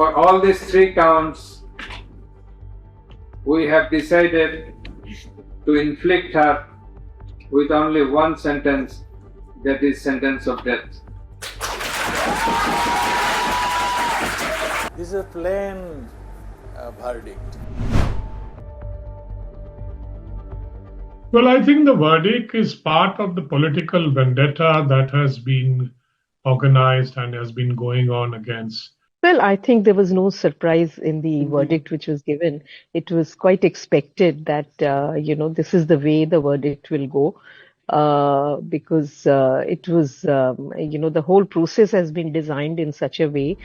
For all these 3 counts, we have decided to inflict her with only one sentence, that is sentence of death. This is a plain verdict. Well, I think the verdict is part of the political vendetta that has been organized and has been going on against. Well, I think there was no surprise in the verdict which was given. It was quite expected that, this is the way the verdict will go. Because it was, the whole process has been designed in such a way.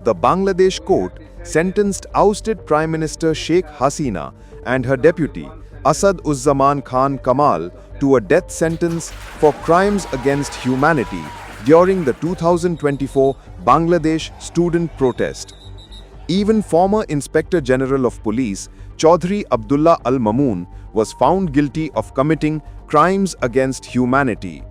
The Bangladesh court sentenced ousted Prime Minister Sheikh Hasina and her deputy Asaduzzaman Khan Kamal to a death sentence for crimes against humanity during the 2024 Bangladesh student protest. Even former Inspector General of Police Chowdhury Abdullah Al-Mamun was found guilty of committing crimes against humanity.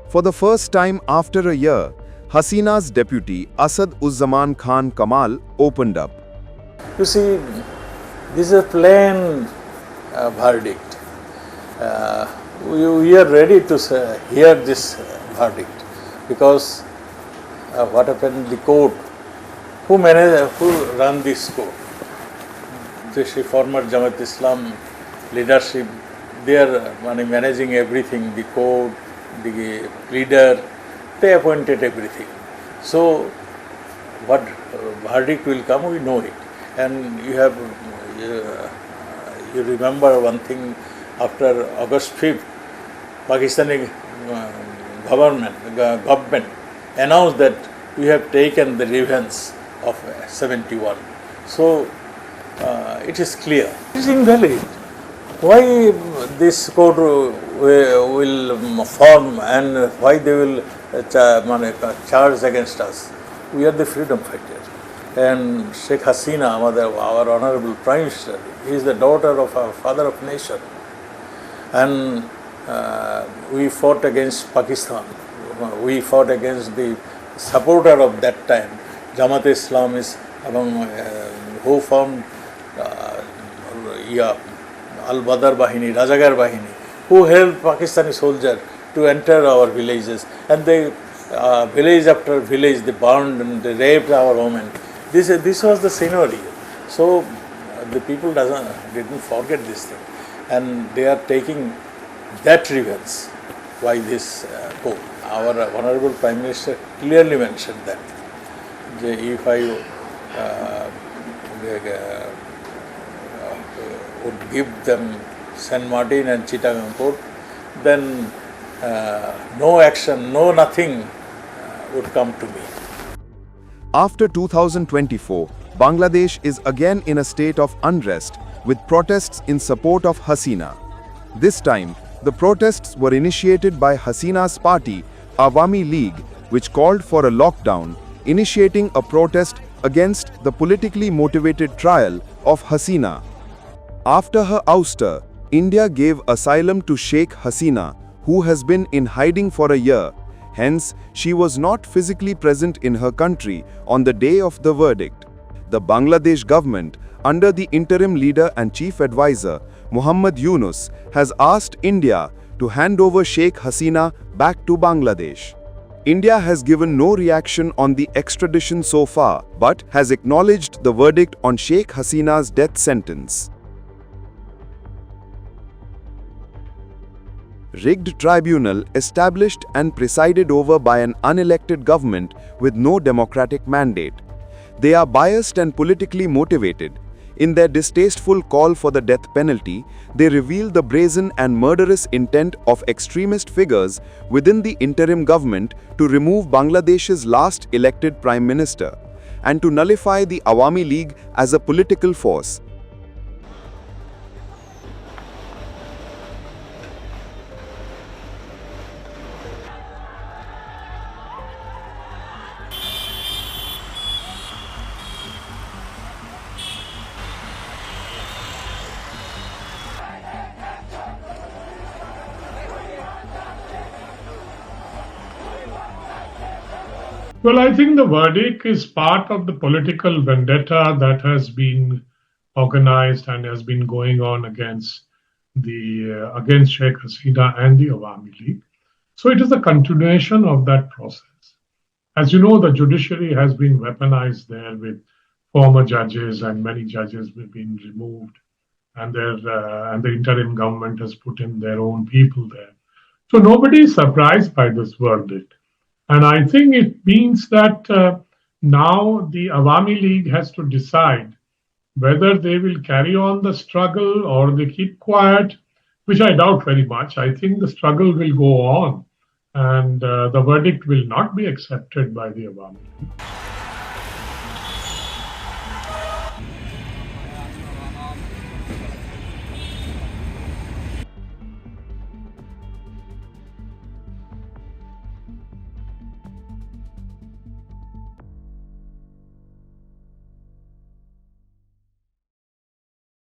For the first time after a year, Hasina's deputy Asaduzzaman Khan Kamal opened up. You see, this is a plain verdict. We are ready to hear this verdict because what happened in the court, who ran this court? The former Jamaat Islam leadership, they are managing everything, the court, the leader, they appointed everything. So what verdict will come, we know it. And you remember one thing, after August 5th, Pakistani government announced that we have taken the revenge of 71. So it is clear. It is invalid. Why this court will form and why they will charge against us? We are the freedom fighters. And Sheikh Hasina, our Honorable Prime Minister, he is the daughter of our father of nation. And we fought against Pakistan. We fought against the supporter of that time, Jamaat Islam, who formed Al-Badr Bahini, Rajagar Bahini, who helped Pakistani soldiers to enter our villages. And they, village after village, they burned and they raped our women. This was the scenario. So the people didn't forget this thing. And they are taking that revenge by this court. Our Honorable Prime Minister clearly mentioned that if I would give them San Martin and Chittagong port, then no action, no nothing would come to me. After 2024, Bangladesh is again in a state of unrest with protests in support of Hasina. This time, the protests were initiated by Hasina's party, Awami League, which called for a lockdown, initiating a protest against the politically motivated trial of Hasina. After her ouster, India gave asylum to Sheikh Hasina, who has been in hiding for a year. Hence, she was not physically present in her country on the day of the verdict. The Bangladesh government, under the interim leader and chief advisor, Muhammad Yunus, has asked India to hand over Sheikh Hasina back to Bangladesh. India has given no reaction on the extradition so far, but has acknowledged the verdict on Sheikh Hasina's death sentence. rigged tribunal established and presided over by an unelected government with no democratic mandate. They are biased and politically motivated. In their distasteful call for the death penalty, they reveal the brazen and murderous intent of extremist figures within the interim government to remove Bangladesh's last elected Prime Minister and to nullify the Awami League as a political force. Well, I think the verdict is part of the political vendetta that has been organized and has been going on against Sheikh Hasina and the Awami League. So it is a continuation of that process. As you know, the judiciary has been weaponized there with former judges, and many judges have been removed, and the interim government has put in their own people there. So nobody is surprised by this verdict. And I think it means that now the Awami League has to decide whether they will carry on the struggle or they keep quiet, which I doubt very much. I think the struggle will go on, and the verdict will not be accepted by the Awami League.